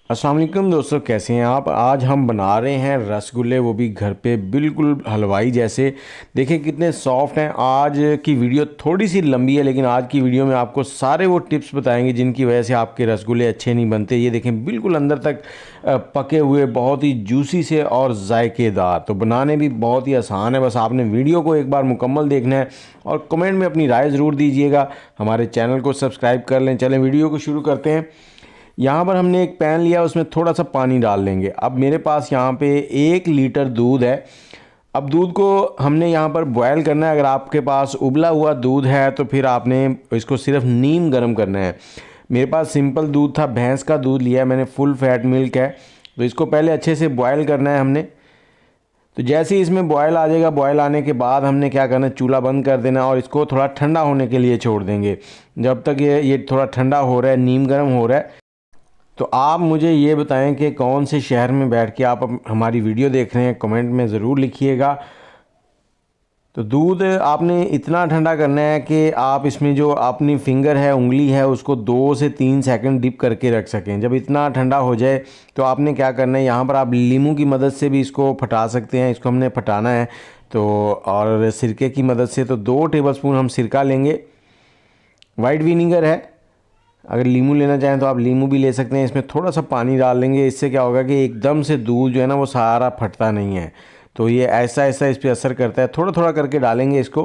अस्सलाम वालेकुम दोस्तों, कैसे हैं आप। आज हम बना रहे हैं रसगुल्ले, वो भी घर पे, बिल्कुल हलवाई जैसे। देखिए कितने सॉफ्ट हैं। आज की वीडियो थोड़ी सी लंबी है, लेकिन आज की वीडियो में आपको सारे वो टिप्स बताएंगे जिनकी वजह से आपके रसगुल्ले अच्छे नहीं बनते। ये देखें बिल्कुल अंदर तक पके हुए, बहुत ही जूसी से और जायकेदार। तो बनाने भी बहुत ही आसान है, बस आपने वीडियो को एक बार मुकम्मल देखना है और कमेंट में अपनी राय ज़रूर दीजिएगा। हमारे चैनल को सब्सक्राइब कर लें। चलें वीडियो को शुरू करते हैं। यहाँ पर हमने एक पैन लिया, उसमें थोड़ा सा पानी डाल लेंगे। अब मेरे पास यहाँ पे 1 लीटर दूध है। अब दूध को हमने यहाँ पर बॉयल करना है। अगर आपके पास उबला हुआ दूध है तो फिर आपने इसको सिर्फ नीम गर्म करना है। मेरे पास सिंपल दूध था, भैंस का दूध लिया है मैंने, फुल फैट मिल्क है। तो इसको पहले अच्छे से बॉयल करना है हमने। तो जैसे ही इसमें बॉयल आ जाएगा, बॉयल आने के बाद हमने क्या करना है, चूल्हा बंद कर देना और इसको थोड़ा ठंडा होने के लिए छोड़ देंगे। जब तक ये थोड़ा ठंडा हो रहा है, नीम गर्म हो रहा है। तो आप मुझे ये बताएं कि कौन से शहर में बैठ के आप हमारी वीडियो देख रहे हैं, कमेंट में ज़रूर लिखिएगा। तो दूध आपने इतना ठंडा करना है कि आप इसमें जो अपनी फिंगर है, उंगली है, उसको 2 से 3 सेकंड डिप करके रख सकें। जब इतना ठंडा हो जाए तो आपने क्या करना है, यहाँ पर आप लीमू की मदद से भी इसको फटा सकते हैं। इसको हमने फटाना है तो, और सिरके की मदद से। तो 2 टेबलस्पून हम सिरका लेंगे। वाइट विनीगर है, अगर लीमू लेना चाहें तो आप लीमू भी ले सकते हैं। इसमें थोड़ा सा पानी डाल लेंगे। इससे क्या होगा कि एकदम से दूध जो है ना वो सारा फटता नहीं है। तो ये ऐसा ऐसा इस पर असर करता है। थोड़ा थोड़ा करके डालेंगे इसको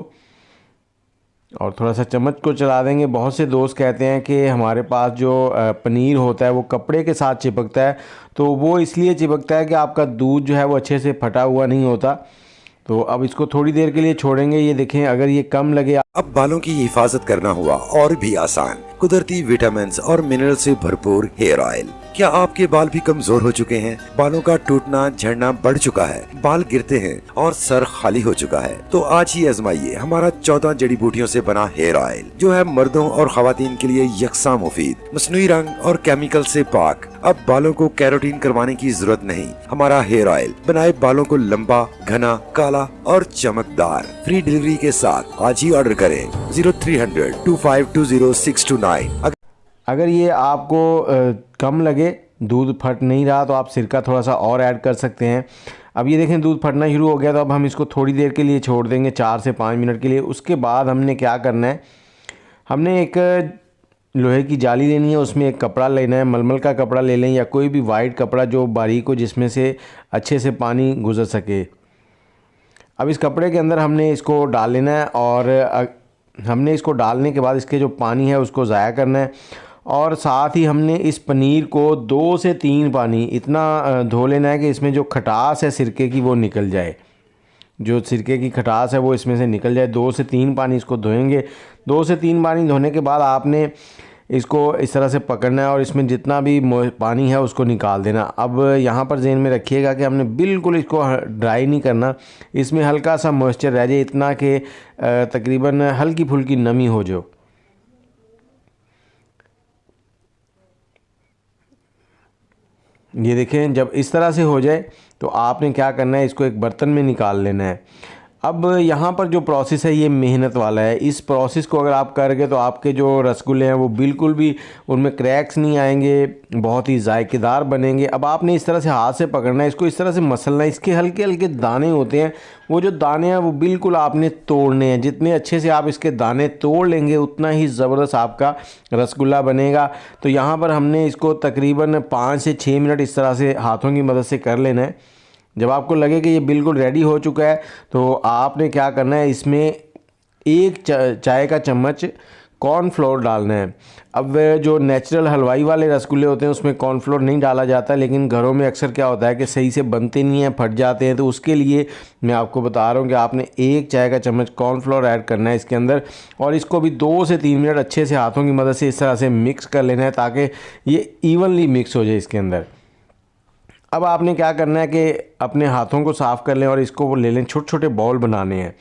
और थोड़ा सा चम्मच को चला देंगे। बहुत से दोस्त कहते हैं कि हमारे पास जो पनीर होता है वो कपड़े के साथ चिपकता है। तो वो इसलिए चिपकता है कि आपका दूध जो है वो अच्छे से फटा हुआ नहीं होता। तो अब इसको थोड़ी देर के लिए छोड़ेंगे। ये देखें, अगर ये कम लगे। अब बालों की हिफाजत करना हुआ और भी आसान। कुदरती विटामिन और मिनरल से भरपूर हेयर ऑयल। क्या आपके बाल भी कमजोर हो चुके हैं? बालों का टूटना झड़ना बढ़ चुका है, बाल गिरते हैं और सर खाली हो चुका है? तो आज ही आजमाइए हमारा 14 जड़ी बूटियों से बना हेयर ऑयल, जो है मर्दों और खवातीन के लिए यकसा मुफीद, मसनूई रंग और केमिकल से पाक। अब बालों को कैरोटीन करवाने की जरूरत नहीं। हमारा हेयर ऑयल बनाए बालों को लंबा, घना, काला और चमकदार। फ्री डिलीवरी के साथ आज ही ऑर्डर करें 0300 2520 629। अगर ये आपको कम लगे, दूध फट नहीं रहा, तो आप सिरका थोड़ा सा और ऐड कर सकते हैं। अब ये देखें दूध फटना शुरू हो गया। तो अब हम इसको थोड़ी देर के लिए छोड़ देंगे, 4 से 5 मिनट के लिए। उसके बाद हमने क्या करना है, हमने एक लोहे की जाली लेनी है, उसमें एक कपड़ा लेना है। मलमल का कपड़ा ले लें या कोई भी वाइट कपड़ा जो बारीक हो, जिसमें से अच्छे से पानी गुजर सके। अब इस कपड़े के अंदर हमने इसको डाल लेना है और हमने इसको डालने के बाद इसके जो पानी है उसको ज़ाया करना है। और साथ ही हमने इस पनीर को 2 से 3 पानी इतना धो लेना है कि इसमें जो खटास है सिरके की वो निकल जाए। जो सिरके की खटास है वो इसमें से निकल जाए। 2 से 3 पानी इसको धोएंगे। 2 से 3 पानी धोने के बाद आपने इसको इस तरह से पकड़ना है और इसमें जितना भी पानी है उसको निकाल देना। अब यहाँ पर ज़हन में रखिएगा कि हमने बिल्कुल इसको ड्राई नहीं करना। इसमें हल्का सा मॉइस्चर रह जाए, इतना कि तकरीबन हल्की फुल्की नमी हो जो। ये देखें, जब इस तरह से हो जाए तो आपने क्या करना है, इसको एक बर्तन में निकाल लेना है। अब यहाँ पर जो प्रोसेस है ये मेहनत वाला है। इस प्रोसेस को अगर आप कर गए तो आपके जो रसगुल्ले हैं वो बिल्कुल भी उनमें क्रैक्स नहीं आएंगे, बहुत ही जायकेदार बनेंगे। अब आपने इस तरह से हाथ से पकड़ना है, इसको इस तरह से मसलना है। इसके हल्के हल्के दाने होते हैं, वो जो दाने हैं वो बिल्कुल आपने तोड़ने हैं। जितने अच्छे से आप इसके दाने तोड़ लेंगे उतना ही ज़बरदस्त आपका रसगुल्ला बनेगा। तो यहाँ पर हमने इसको तकरीबन 5 से 6 मिनट इस तरह से हाथों की मदद से कर लेना है। जब आपको लगे कि ये बिल्कुल रेडी हो चुका है तो आपने क्या करना है, इसमें 1 चाय का चम्मच कॉर्नफ्लोर डालना है। अब जो नेचुरल हलवाई वाले रसगुल्ले होते हैं उसमें कॉर्नफ्लोर नहीं डाला जाता, लेकिन घरों में अक्सर क्या होता है कि सही से बनते नहीं हैं, फट जाते हैं। तो उसके लिए मैं आपको बता रहा हूँ कि आपने 1 चाय का चम्मच कॉर्नफ्लोर ऐड करना है इसके अंदर और इसको भी 2 से 3 मिनट अच्छे से हाथों की मदद से इस तरह से मिक्स कर लेना है ताकि ये इवनली मिक्स हो जाए इसके अंदर। अब आपने क्या करना है कि अपने हाथों को साफ़ कर लें और इसको वो ले लें। छोटे छोटे बॉल बनाने हैं।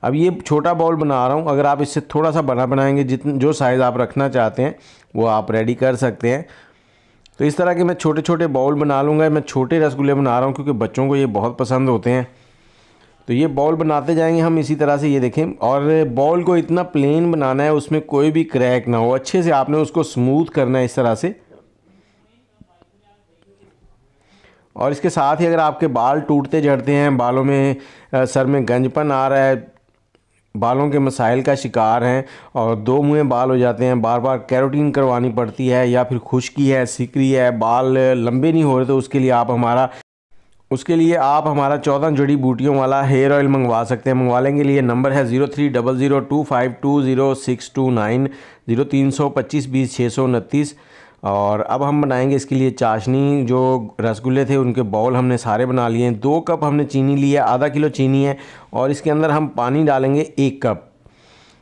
अब ये छोटा बॉल बना रहा हूँ, अगर आप इससे थोड़ा सा बड़ा बनाएंगे, जो साइज़ आप रखना चाहते हैं वो आप रेडी कर सकते हैं। तो इस तरह के मैं छोटे छोटे बॉल बना लूँगा। मैं छोटे रसगुल्ले बना रहा हूँ क्योंकि बच्चों को ये बहुत पसंद होते हैं। तो ये बॉल बनाते जाएंगे हम इसी तरह से। ये देखें, और बॉल को इतना प्लेन बनाना है, उसमें कोई भी क्रैक ना हो। अच्छे से आपने उसको स्मूथ करना है इस तरह से। और इसके साथ ही अगर आपके बाल टूटते झड़ते हैं, बालों में सर में गंजपन आ रहा है, बालों के मसाइल का शिकार हैं और दो मुँहे बाल हो जाते हैं, बार बार केराटिन करवानी पड़ती है, या फिर खुश्की है, सिकरी है, बाल लंबे नहीं हो रहे, तो उसके लिए आप हमारा 14 जड़ी बूटियों वाला हेयर ऑयल मंगवा सकते हैं। मंगवा लेंगे लिए नंबर है 0300252069 0325200629। और अब हम बनाएंगे इसके लिए चाशनी। जो रसगुल्ले थे उनके बाउल हमने सारे बना लिए हैं। 2 कप हमने चीनी ली है, आधा किलो चीनी है, और इसके अंदर हम पानी डालेंगे 1 कप।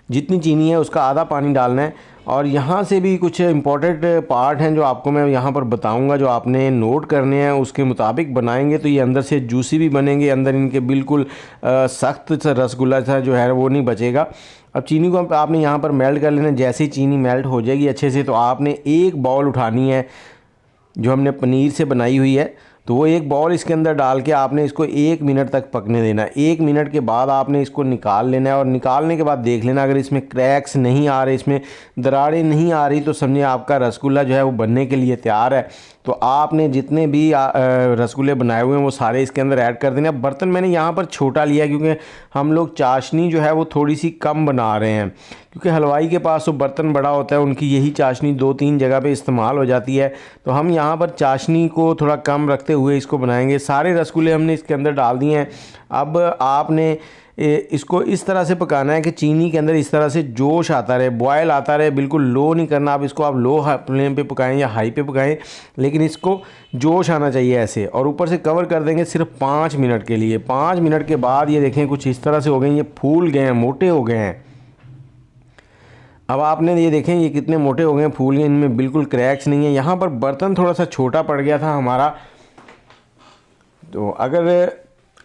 जितनी चीनी है उसका आधा पानी डालना है। और यहाँ से भी कुछ इंपॉर्टेंट पार्ट हैं जो आपको मैं यहाँ पर बताऊँगा, जो आपने नोट करने हैं, उसके मुताबिक बनाएंगे तो ये अंदर से जूसी भी बनेंगे, अंदर इनके बिल्कुल सख्त सा रसगुल्ला सा जो है वो नहीं बचेगा। अब चीनी को आपने यहाँ पर मेल्ट कर लेना। जैसे ही चीनी मेल्ट हो जाएगी अच्छे से, तो आपने एक बाउल उठानी है जो हमने पनीर से बनाई हुई है, तो वो एक बाउल इसके अंदर डाल के आपने इसको 1 मिनट तक पकने देना है। 1 मिनट के बाद आपने इसको निकाल लेना है, और निकालने के बाद देख लेना अगर इसमें क्रैक्स नहीं आ रहे, इसमें दरारें नहीं आ रही, तो समझिए आपका रसगुल्ला जो है वो बनने के लिए तैयार है। तो आपने जितने भी रसगुल्ले बनाए हुए हैं वो सारे इसके अंदर ऐड कर देने। अब बर्तन मैंने यहाँ पर छोटा लिया क्योंकि हम लोग चाशनी जो है वो थोड़ी सी कम बना रहे हैं, क्योंकि हलवाई के पास तो बर्तन बड़ा होता है, उनकी यही चाशनी 2-3 जगह पे इस्तेमाल हो जाती है। तो हम यहाँ पर चाशनी को थोड़ा कम रखते हुए इसको बनाएंगे। सारे रसगुल्ले हमने इसके अंदर डाल दिए हैं। अब आपने इसको इस तरह से पकाना है कि चीनी के अंदर इस तरह से जोश आता रहे, बॉयल आता रहे, बिल्कुल लो नहीं करना। आप इसको लो फ्लेम पे पकाएं या हाई पे पकाएं, लेकिन इसको जोश आना चाहिए ऐसे। और ऊपर से कवर कर देंगे सिर्फ 5 मिनट के लिए। 5 मिनट के बाद ये देखें कुछ इस तरह से हो गए, ये फूल गए हैं, मोटे हो गए हैं। अब आपने ये देखें ये कितने मोटे हो गए हैं, फूल गए, इनमें बिल्कुल क्रैक्स नहीं है। यहाँ पर बर्तन थोड़ा सा छोटा पड़ गया था हमारा, तो अगर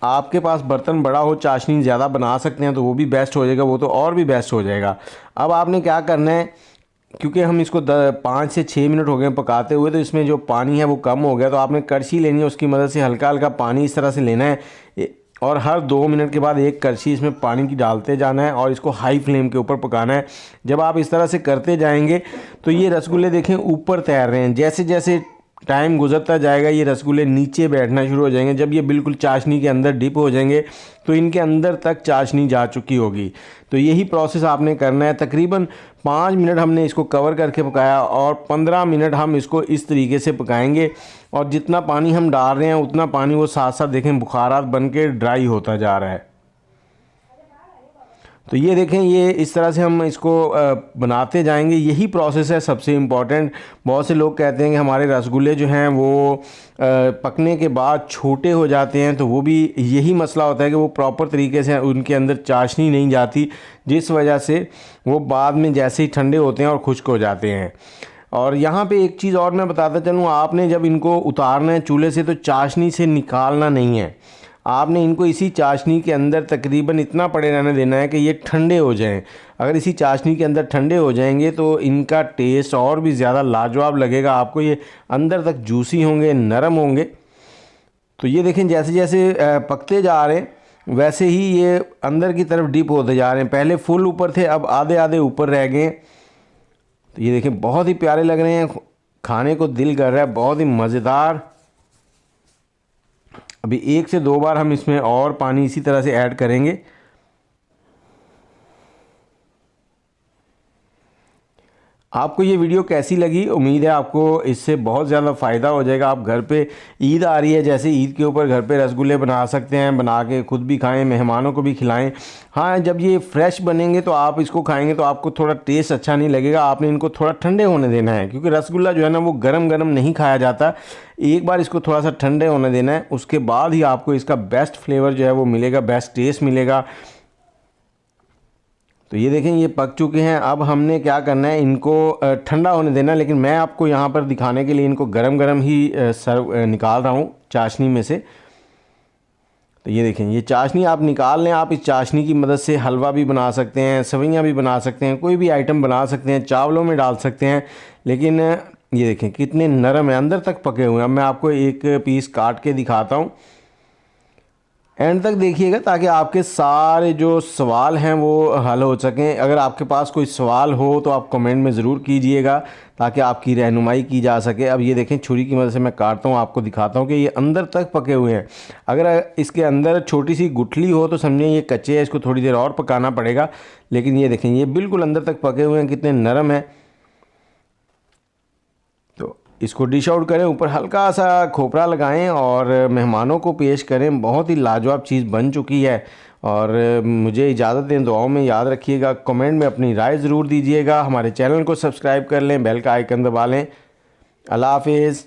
आपके पास बर्तन बड़ा हो, चाशनी ज़्यादा बना सकते हैं तो वो भी बेस्ट हो जाएगा, वो तो और भी बेस्ट हो जाएगा। अब आपने क्या करना है, क्योंकि हम इसको 5 से 6 मिनट हो गए पकाते हुए, तो इसमें जो पानी है वो कम हो गया, तो आपने कड़छी लेनी है, उसकी मदद से हल्का हल्का पानी इस तरह से लेना है, और हर 2 मिनट के बाद एक कड़छी इसमें पानी की डालते जाना है, और इसको हाई फ्लेम के ऊपर पकाना है। जब आप इस तरह से करते जाएंगे तो ये रसगुल्ले देखें ऊपर तैर रहे हैं। जैसे जैसे टाइम गुजरता जाएगा ये रसगुल्ले नीचे बैठना शुरू हो जाएंगे। जब ये बिल्कुल चाशनी के अंदर डिप हो जाएंगे तो इनके अंदर तक चाशनी जा चुकी होगी। तो यही प्रोसेस आपने करना है। तकरीबन 5 मिनट हमने इसको कवर करके पकाया, और 15 मिनट हम इसको इस तरीके से पकाएंगे। और जितना पानी हम डाल रहे हैं उतना पानी वो साथ साथ देखें बुखारात बन के ड्राई होता जा रहा है। तो ये देखें ये इस तरह से हम इसको बनाते जाएंगे। यही प्रोसेस है सबसे इम्पॉर्टेंट। बहुत से लोग कहते हैं कि हमारे रसगुल्ले जो हैं वो पकने के बाद छोटे हो जाते हैं, तो वो भी यही मसला होता है कि वो प्रॉपर तरीके से उनके अंदर चाशनी नहीं जाती, जिस वजह से वो बाद में जैसे ही ठंडे होते हैं और खुश्क हो जाते हैं। और यहाँ पे एक चीज़ और मैं बताता चलूँ, आपने जब इनको उतारना है चूल्हे से तो चाशनी से निकालना नहीं है, आपने इनको इसी चाशनी के अंदर तकरीबन इतना पड़े रहने देना है कि ये ठंडे हो जाएं। अगर इसी चाशनी के अंदर ठंडे हो जाएंगे तो इनका टेस्ट और भी ज़्यादा लाजवाब लगेगा आपको। ये अंदर तक जूसी होंगे, नरम होंगे। तो ये देखें जैसे जैसे पकते जा रहे हैं वैसे ही ये अंदर की तरफ डीप होते जा रहे हैं। पहले फुल ऊपर थे, अब आधे आधे ऊपर रह गए। तो ये देखें बहुत ही प्यारे लग रहे हैं, खाने को दिल कर रहा है, बहुत ही मज़ेदार। अभी 1 से 2 बार हम इसमें और पानी इसी तरह से ऐड करेंगे। आपको ये वीडियो कैसी लगी? उम्मीद है आपको इससे बहुत ज़्यादा फ़ायदा हो जाएगा। आप घर पे ईद आ रही है, जैसे ईद के ऊपर घर पे रसगुल्ले बना सकते हैं, बना के खुद भी खाएं, मेहमानों को भी खिलाएं। हाँ, जब ये फ्रेश बनेंगे तो आप इसको खाएंगे तो आपको थोड़ा टेस्ट अच्छा नहीं लगेगा। आपने इनको थोड़ा ठंडे होने देना है, क्योंकि रसगुल्ला जो है ना वो गरम गरम नहीं खाया जाता। एक बार इसको थोड़ा सा ठंडे होने देना है, उसके बाद ही आपको इसका बेस्ट फ्लेवर जो है वो मिलेगा, बेस्ट टेस्ट मिलेगा। तो ये देखें ये पक चुके हैं। अब हमने क्या करना है, इनको ठंडा होने देना है, लेकिन मैं आपको यहाँ पर दिखाने के लिए इनको गरम गरम ही निकाल रहा हूँ चाशनी में से। तो ये देखें ये चाशनी आप निकाल लें। आप इस चाशनी की मदद से हलवा भी बना सकते हैं, सेवइयाँ भी बना सकते हैं, कोई भी आइटम बना सकते हैं, चावलों में डाल सकते हैं। लेकिन ये देखें कितने नरम है, अंदर तक पके हुए हैं। अब मैं आपको एक पीस काट के दिखाता हूँ। एंड तक देखिएगा ताकि आपके सारे जो सवाल हैं वो हल हो सकें। अगर आपके पास कोई सवाल हो तो आप कमेंट में ज़रूर कीजिएगा ताकि आपकी रहनुमाई की जा सके। अब ये देखें छुरी की मदद से मैं काटता हूँ, आपको दिखाता हूँ कि ये अंदर तक पके हुए हैं। अगर इसके अंदर छोटी सी गुठली हो तो समझें ये कच्चे है, इसको थोड़ी देर और पकाना पड़ेगा। लेकिन ये देखें ये बिल्कुल अंदर तक पके हुए हैं, कितने नरम हैं। तो इसको डिश आउट करें, ऊपर हल्का सा खोपरा लगाएं और मेहमानों को पेश करें। बहुत ही लाजवाब चीज़ बन चुकी है और मुझे इजाज़त दें। दुआओं में याद रखिएगा, कमेंट में अपनी राय ज़रूर दीजिएगा। हमारे चैनल को सब्सक्राइब कर लें, बेल का आइकन दबा लें। अल्लाह हाफिज़।